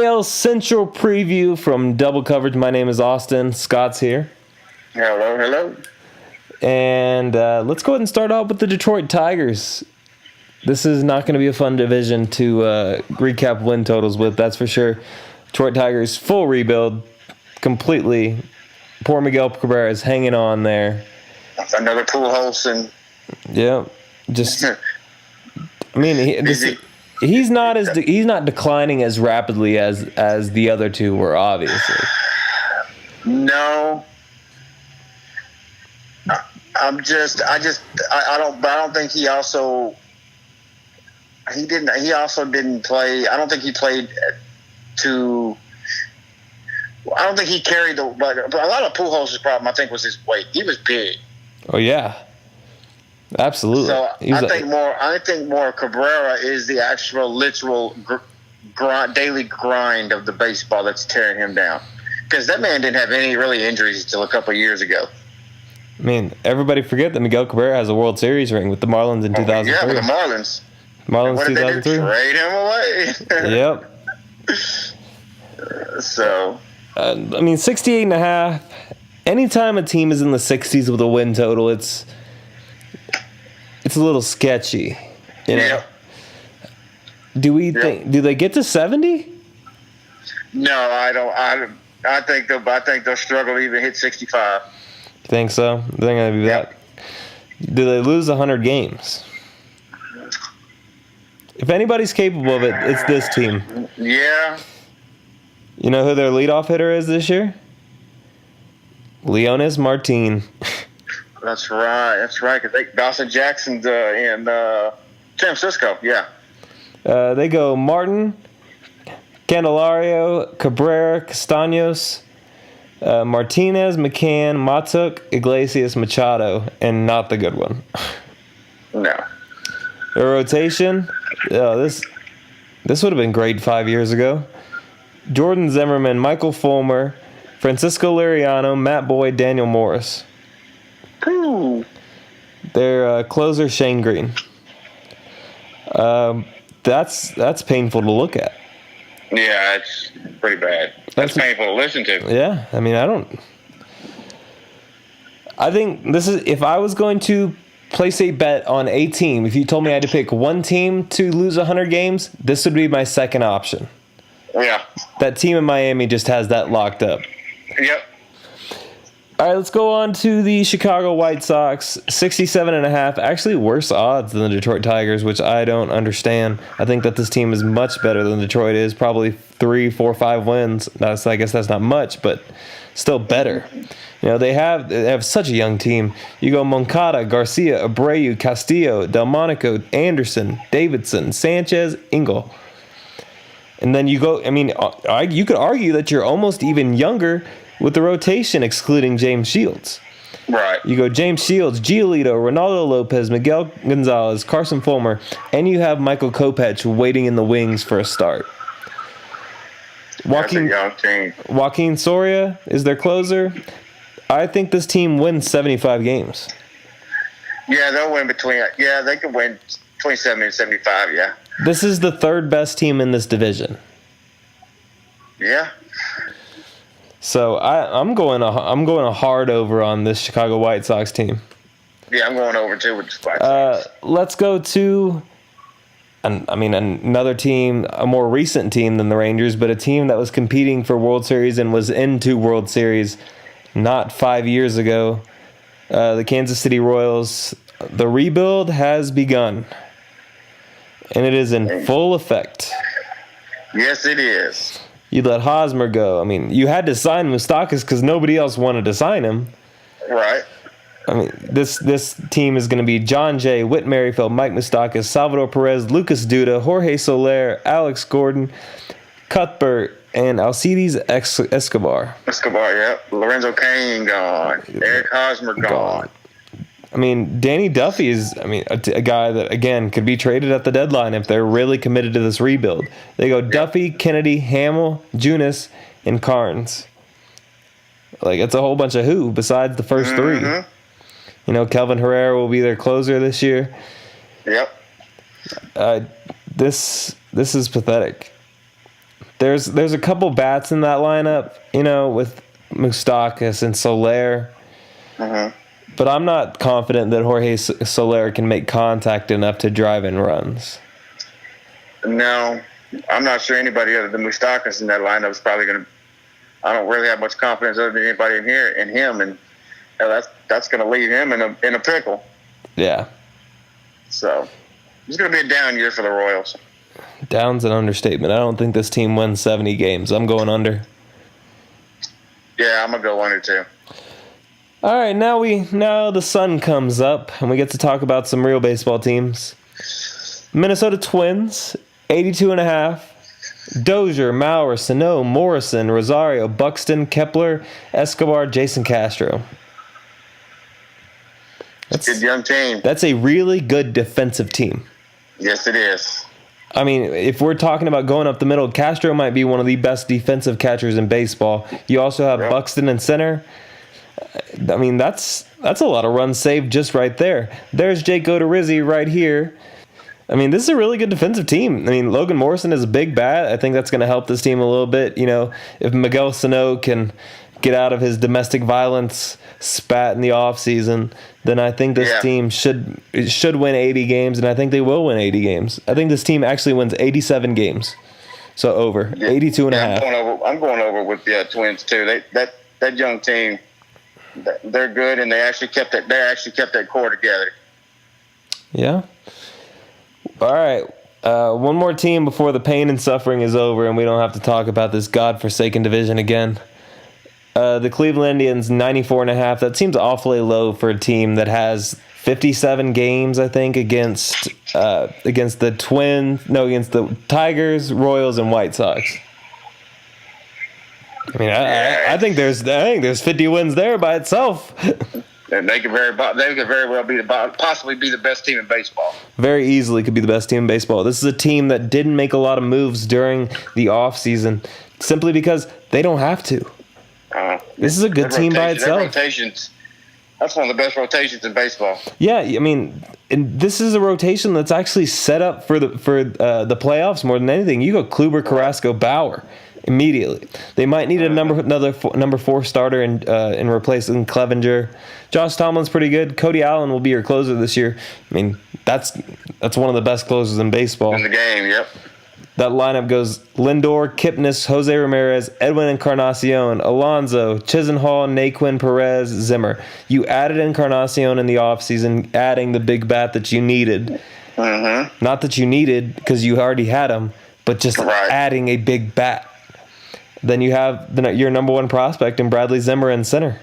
AL Central preview from Double Coverage. My name is Austin. Scott's here. Hello. And let's go ahead and start off with the Detroit Tigers. This is not going to be a fun division to recap win totals with, that's for sure. Detroit Tigers, full rebuild, completely. Poor Miguel Cabrera is hanging on there. Another Pujols. Yeah, just. I mean, he's not declining as rapidly as the other two were, obviously. No. I don't think he also didn't play. I don't think he played I don't think he carried but a lot of Pujols' problem, I think, was his weight. He was big. Oh yeah. Absolutely. So I think more Cabrera is the actual literal daily grind of the baseball that's tearing him down. Because that man didn't have any really injuries until a couple of years ago. I mean, everybody forget that Miguel Cabrera has a World Series ring with the Marlins in 2003. Yeah, with the Marlins. Marlins 2003. Trade him away. Yep. So. I mean, 68.5. Anytime a team is in the 60s with a win total, it's a little sketchy. You know? Yeah. Do they get to 70? No, I don't. I think they'll struggle to even hit 65. You think so? They're going to be that. Do they lose 100 games? If anybody's capable of it, it's this team. Yeah. You know who their leadoff hitter is this year? Leonis Martin. That's right. Because Dawson Jackson's in San Francisco. Yeah. They go Martin, Candelario, Cabrera, Castaños, Martinez, McCann, Matuk, Iglesias, Machado, and not the good one. No. The rotation. This would have been great 5 years ago. Jordan Zimmerman, Michael Fulmer, Francisco Liriano, Matt Boyd, Daniel Morris. Ooh. Their closer, Shane Green. That's painful to look at. Yeah, it's pretty bad. That's painful to listen to. Yeah, I mean, I think this is, if I was going to place a bet on a team, if you told me I had to pick one team to lose 100 games, this would be my second option. Yeah. That team in Miami just has that locked up. Yep. All right, let's go on to the Chicago White Sox. 67.5. Actually, worse odds than the Detroit Tigers, which I don't understand. I think that this team is much better than Detroit is. Probably 3, 4, 5 wins. I guess that's not much, but still better. You know, they have such a young team. You go Moncada, Garcia, Abreu, Castillo, Delmonico, Anderson, Davidson, Sanchez, Engel. And then you go, I mean, you could argue that you're almost even younger with the rotation, excluding James Shields. Right. You go James Shields, Giolito, Ronaldo Lopez, Miguel Gonzalez, Carson Fulmer, and you have Michael Kopech waiting in the wings for a start. That's a young team. Joaquin Soria is their closer. I think this team wins 75 games. Yeah, they'll win they could win 27 and 75, yeah. This is the third best team in this division. Yeah. So I'm going a hard over on this Chicago White Sox team. Yeah, I'm going over too with the White Sox. Let's go to, another team, a more recent team than the Rangers, but a team that was competing for World Series and was in 2 World Series not 5 years ago. The Kansas City Royals. The rebuild has begun, and it is in full effect. Yes, it is. You let Hosmer go. I mean, you had to sign Moustakas because nobody else wanted to sign him. Right. I mean, this team is going to be John Jay, Whit Merrifield, Mike Moustakas, Salvador Perez, Lucas Duda, Jorge Soler, Alex Gordon, Cuthbert, and Alcides Escobar. Escobar, yeah. Lorenzo Cain gone. Eric Hosmer gone. I mean, Danny Duffy is, a guy that, again, could be traded at the deadline if they're really committed to this rebuild. They go Duffy, Kennedy, Hamill, Junis, and Carnes. Like, it's a whole bunch of who besides the first 3. You know, Kelvin Herrera will be their closer this year. Yep. This is pathetic. There's a couple bats in that lineup, with Moustakas and Soler. But I'm not confident that Jorge Soler can make contact enough to drive in runs. No, I'm not sure anybody other than Moustakas in that lineup is probably going to. I don't really have much confidence other than anybody in him, and that's going to leave him in a pickle. Yeah. So it's going to be a down year for the Royals. Down's an understatement. I don't think this team wins 70 games. I'm going under. Yeah, I'm going to go under too. All right, now the sun comes up and we get to talk about some real baseball teams. Minnesota Twins, 82.5. Dozier, Maurer, Sano, Morrison, Rosario, Buxton, Kepler, Escobar, Jason Castro. That's a good young team. That's a really good defensive team. Yes, it is. I mean, if we're talking about going up the middle, Castro might be one of the best defensive catchers in baseball. You also have Buxton in center. I mean, that's a lot of runs saved just right there. There's Jake Odorizzi right here. I mean, this is a really good defensive team. I mean, Logan Morrison is a big bat. I think that's going to help this team a little bit. If Miguel Sano can get out of his domestic violence spat in the offseason, then I think this team should win 80 games, and I think they will win 80 games. I think this team actually wins 87 games. So over. 82 and a half. I'm going over with the Twins, too. That young team, they're good, and they actually kept that core together. Yeah. All right. One more team before the pain and suffering is over and we don't have to talk about this godforsaken division again. The Cleveland Indians, 94.5. That seems awfully low for a team that has 57 games, I think, against the Tigers, Royals, and White Sox. I mean, I think there's 50 wins there by itself. And they could very well possibly be the best team in baseball. Very easily could be the best team in baseball. This is a team that didn't make a lot of moves during the offseason simply because they don't have to. This is a good team by itself. Rotations, that's one of the best rotations in baseball. Yeah, I mean, and this is a rotation that's actually set up for the playoffs more than anything. You go Kluber, Carrasco, Bauer immediately. They might need another number 4 starter in replacing Clevenger. Josh Tomlin's pretty good. Cody Allen will be your closer this year. I mean, that's one of the best closers in baseball. In the game, yep. That lineup goes Lindor, Kipnis, Jose Ramirez, Edwin Encarnacion, Alonso, Chisenhall, Naquin, Perez, Zimmer. You added Encarnacion in the offseason, adding the big bat that you needed. Mm-hmm. Not that you needed because you already had him, but just adding a big bat. Then you have your number 1 prospect in Bradley Zimmer in center.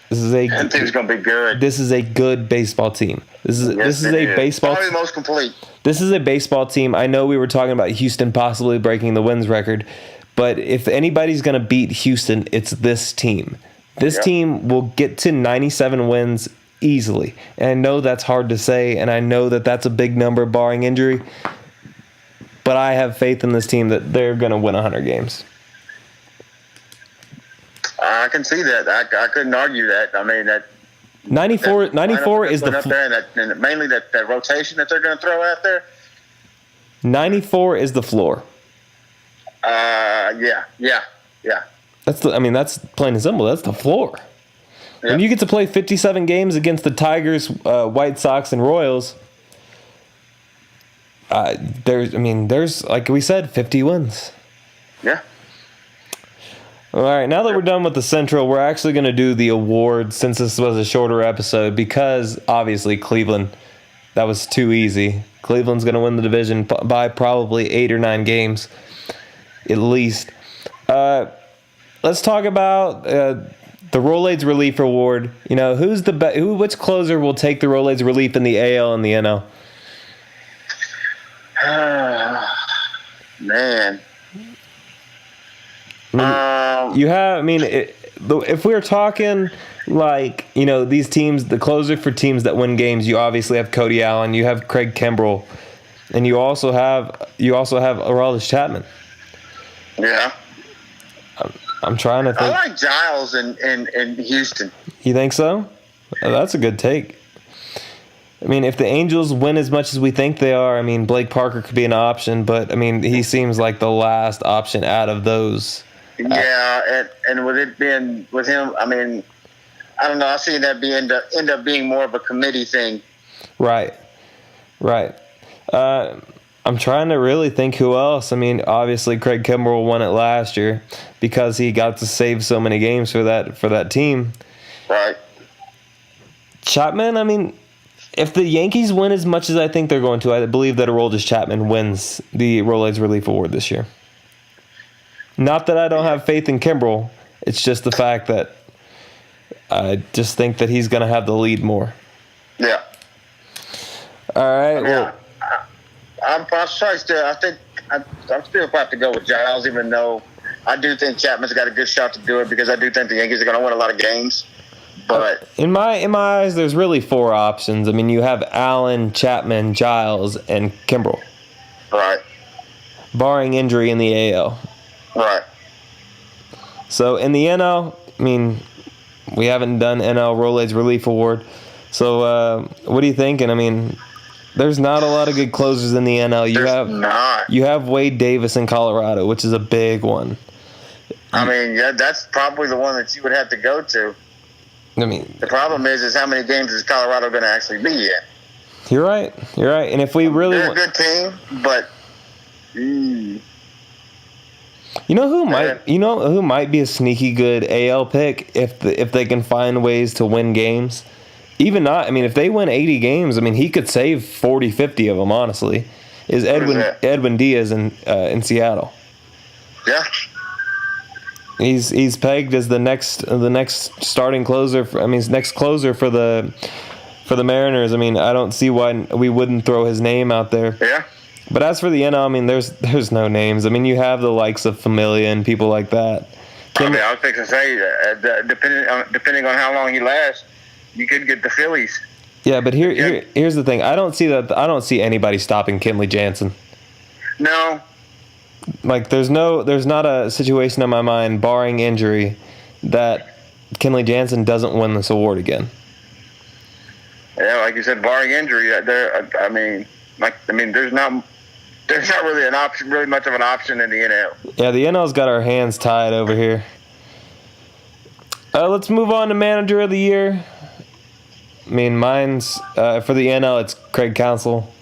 That team's going to be good. This is a good baseball team. This is a baseball. Probably the most complete. This is a baseball team. I know we were talking about Houston possibly breaking the wins record, but if anybody's going to beat Houston, it's this team. This team will get to 97 wins easily. And I know that's hard to say, and I know that that's a big number barring injury, but I have faith in this team that they're going to win 100 games. I can see that. I couldn't argue that. I mean, that 94 is the and mainly that rotation that they're going to throw out there. 94 is the floor. Yeah. That's plain and simple. That's the floor. Yep. When you get to play 57 games against the Tigers, White Sox, and Royals, there's like we said, 50 wins. Yeah. All right, now that we're done with the Central, we're actually going to do the awards since this was a shorter episode because, obviously, Cleveland, that was too easy. Cleveland's going to win the division by probably 8 or 9 games, at least. Let's talk about the Rolaids Relief Award. Which closer will take the Rolaids Relief in the AL and the NL? Man. If we're talking like, these teams, the closer for teams that win games, you obviously have Cody Allen, you have Craig Kimbrell, and you also have Aroldis Chapman. Yeah. I'm trying to think. I like Giles in Houston. You think so? Oh, that's a good take. I mean, if the Angels win as much as we think they are, I mean, Blake Parker could be an option, but I mean, he seems like the last option out of those. Yeah, and with it being with him, I mean, I don't know. I see that end up being more of a committee thing. Right. I'm trying to really think who else. I mean, obviously Craig Kimbrell won it last year because he got to save so many games for that team. Right. Chapman, I mean, if the Yankees win as much as I think they're going to, I believe that Aroldis Chapman wins the Rolaids Relief Award this year. Not that I don't have faith in Kimbrell. It's just the fact that I just think that he's going to have the lead more. Yeah. All right. Yeah. I'm sorry, still. I think I'm still about to go with Giles, even though I do think Chapman's got a good shot to do it because I do think the Yankees are going to win a lot of games. But in my eyes, there's really 4 options. I mean, you have Allen, Chapman, Giles, and Kimbrell. Right. Barring injury in the AL. Right. So in the NL, I mean, we haven't done NL Rolaids Relief Award. So what are you thinking? I mean, there's not a lot of good closers in the NL. You have Wade Davis in Colorado, which is a big one. I mean, yeah, that's probably the one that you would have to go to. I mean, the problem is how many games is Colorado going to actually be in? You're right. And if we really, they're a good team, but you know who might be a sneaky good AL pick if they can find ways to win games. Even not, I mean, if they win 80 games, I mean, he could save 40, 50 of them, honestly, is Edwin Diaz in Seattle. Yeah. He's pegged as the next starting closer. Next closer for the Mariners. I mean, I don't see why we wouldn't throw his name out there. Yeah. But as for the NL, I mean, there's no names. I mean, you have the likes of Familia and people like that. I was fixing to say, depending on how long he lasts, you could get the Phillies. Yeah, but here's the thing. I don't see anybody stopping Kenley Jansen. No. Like there's not a situation in my mind, barring injury, that Kenley Jansen doesn't win this award again. Yeah, like you said, barring injury, there's not really much of an option in the NL. Yeah, the NL's got our hands tied over here. Let's move on to Manager of the Year. I mean, mine's for the NL, it's Craig Counsell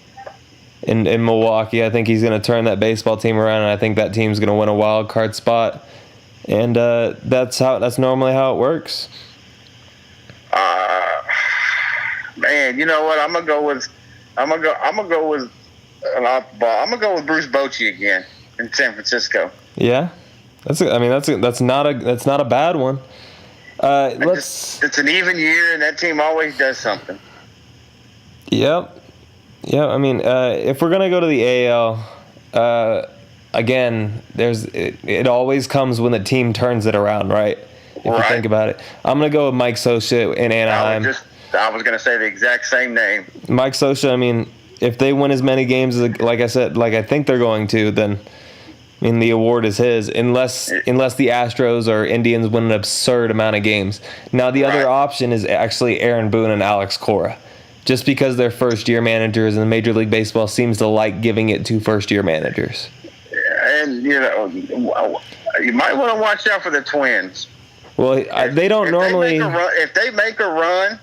in Milwaukee. I think he's going to turn that baseball team around, and I think that team's going to win a wild card spot. And that's normally how it works. Man, you know what? I'm gonna go with an off the ball. I'm gonna go with Bruce Bochy again in San Francisco. Yeah, that's not a bad one. It's an even year, and that team always does something. Yep. Yeah, I mean, if we're gonna go to the AL, again, it always comes when the team turns it around, right? If you think about it, I'm gonna go with Mike Scioscia in Anaheim. I was gonna say the exact same name. Mike Scioscia. I mean, if they win as many games as, like I said, like I think they're going to, then I mean the award is his, unless the Astros or Indians win an absurd amount of games. Now the other option is actually Aaron Boone and Alex Cora. Just because they're first-year managers and Major League Baseball seems to like giving it to first-year managers. And, you might want to watch out for the Twins. Well, they don't normally... If they make a run,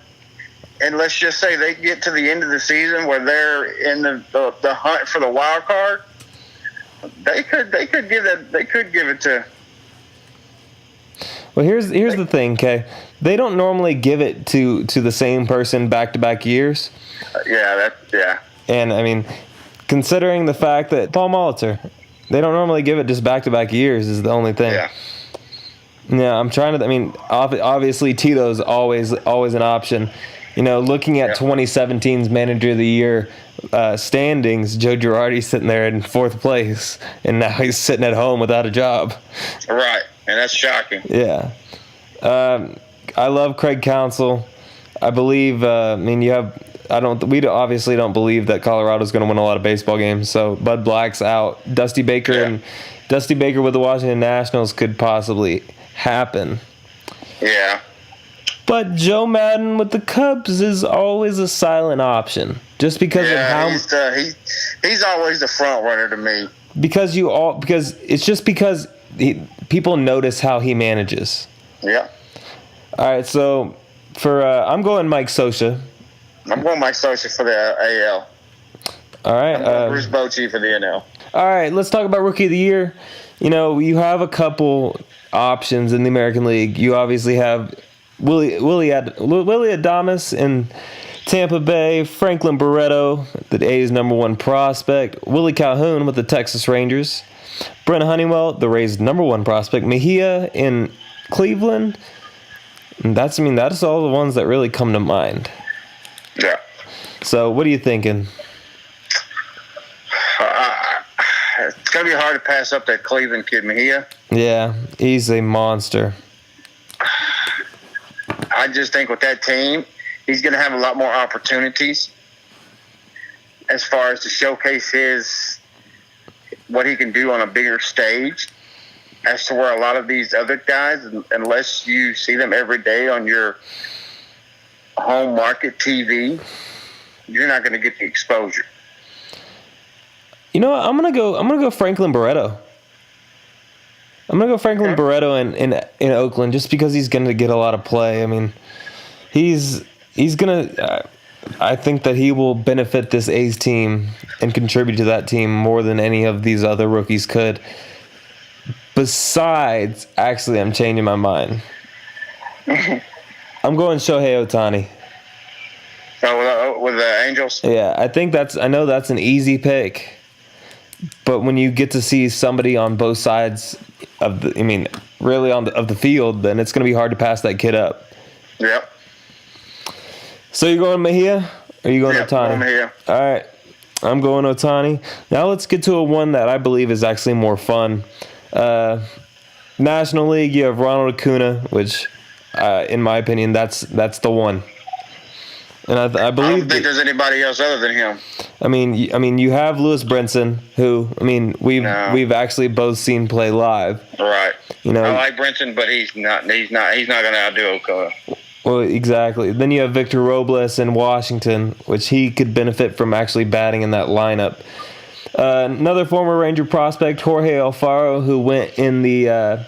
and let's just say they get to the end of the season where they're in the hunt for the wild card, they could give it to... Well, here's the thing, Kay. They don't normally give it to the same person back-to-back years. Yeah. And, I mean, considering the fact that Paul Molitor, they don't normally give it just back-to-back years is the only thing. Yeah. Yeah, I'm trying to... I mean, obviously Tito's always an option. You know, looking at 2017's Manager of the Year standings, Joe Girardi's sitting there in 4th place, and now he's sitting at home without a job. Right, and that's shocking. Yeah. I love Craig Counsell. I believe. We obviously don't believe that Colorado's going to win a lot of baseball games. So Bud Black's out. Dusty Baker with the Washington Nationals could possibly happen. Yeah. But Joe Madden with the Cubs is always a silent option, just because of how he's always the front runner to me. Because people notice how he manages. Yeah. All right, so I'm going Mike Scioscia. I'm going Mike Scioscia for the AL. All right. I'm going Bruce Bochy for the NL. All right, let's talk about Rookie of the Year. You have a couple options in the American League. You obviously have Willie Adames in Tampa Bay, Franklin Barreto, the A's #1 prospect, Willie Calhoun with the Texas Rangers, Brent Honeywell, the Rays' #1 prospect, Mejia in Cleveland. And that's all the ones that really come to mind. Yeah. So what are you thinking? It's going to be hard to pass up that Cleveland kid, Mejia. Yeah, he's a monster. I just think with that team, he's going to have a lot more opportunities as far as to showcase what he can do on a bigger stage, as to where a lot of these other guys, unless you see them every day on your home market TV, you're not going to get the exposure. You know what? I'm gonna go Franklin Barreto. Barreto in Oakland, just because he's gonna get a lot of play. I mean, he's gonna. I think that he will benefit this A's team and contribute to that team more than any of these other rookies could. Besides, actually, I'm changing my mind. I'm going Shohei Ohtani. Oh, with the Angels? Yeah, I know that's an easy pick. But when you get to see somebody on both sides of the field, then it's going to be hard to pass that kid up. Yep. So you're going Mejia, or are you going Ohtani? Mejia. All right, I'm going Ohtani. Now let's get to one that I believe is actually more fun. National League, you have Ronald Acuna, which, in my opinion, that's the one. And I believe I don't think there's anybody else other than him. I mean, you have Lewis Brinson, who we've actually both seen play live. Right. I like Brinson, but he's not going to outdo Acuna. Well, exactly. Then you have Victor Robles in Washington, which he could benefit from actually batting in that lineup. Another former Ranger prospect, Jorge Alfaro, who went in the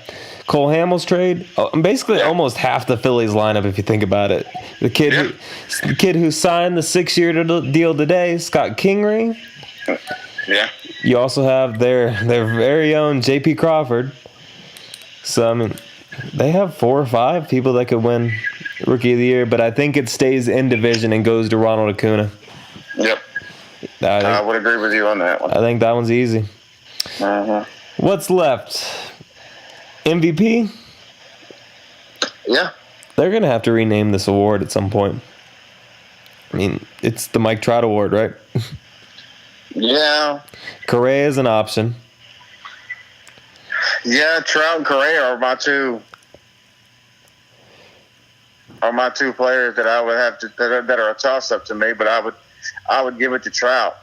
Cole Hamels trade. Basically, almost half the Phillies lineup, if you think about it. The kid who signed the 6-year deal today, Scott Kingery. Yeah. You also have their very own J.P. Crawford. So they have 4 or 5 people that could win Rookie of the Year, but I think it stays in division and goes to Ronald Acuna. Yep. I would agree with you on that one. I think that one's easy. Uh-huh. What's left? MVP? Yeah. They're going to have to rename this award at some point. It's the Mike Trout Award, right? Yeah. Correa is an option. Yeah, Trout and Correa are my two players that I would have to that are a toss up to me, but I would give it to Trout.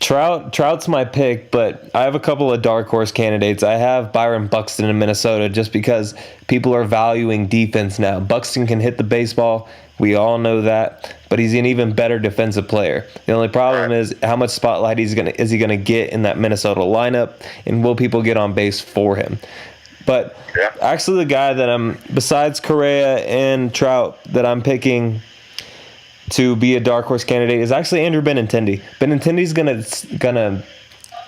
Trout's my pick, but I have a couple of dark horse candidates. I have Byron Buxton in Minnesota just because people are valuing defense now. Buxton can hit the baseball. We all know that, but he's an even better defensive player. The only problem is how much spotlight is he gonna get in that Minnesota lineup, and will people get on base for him? But actually, the guy that besides Correa and Trout, that I'm picking to be a dark horse candidate is actually Andrew Benintendi. Benintendi's gonna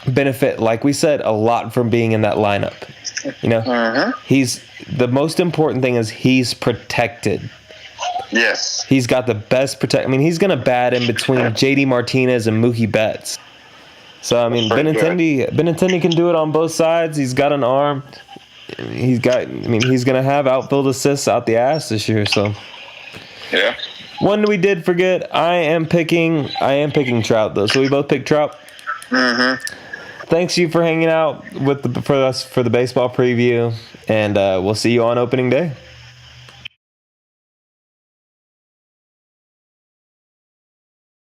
benefit, like we said, a lot from being in that lineup. He's the most important thing is he's protected. Yes. He's got the best protect. He's gonna bat in between JD Martinez and Mookie Betts. So Benintendi can do it on both sides. He's got an arm. He's gonna have outfield assists out the ass this year. So yeah. One we did forget. I am picking Trout though. So we both picked Trout. Mm-hmm. Thanks you for hanging out for us for the baseball preview, and we'll see you on opening day.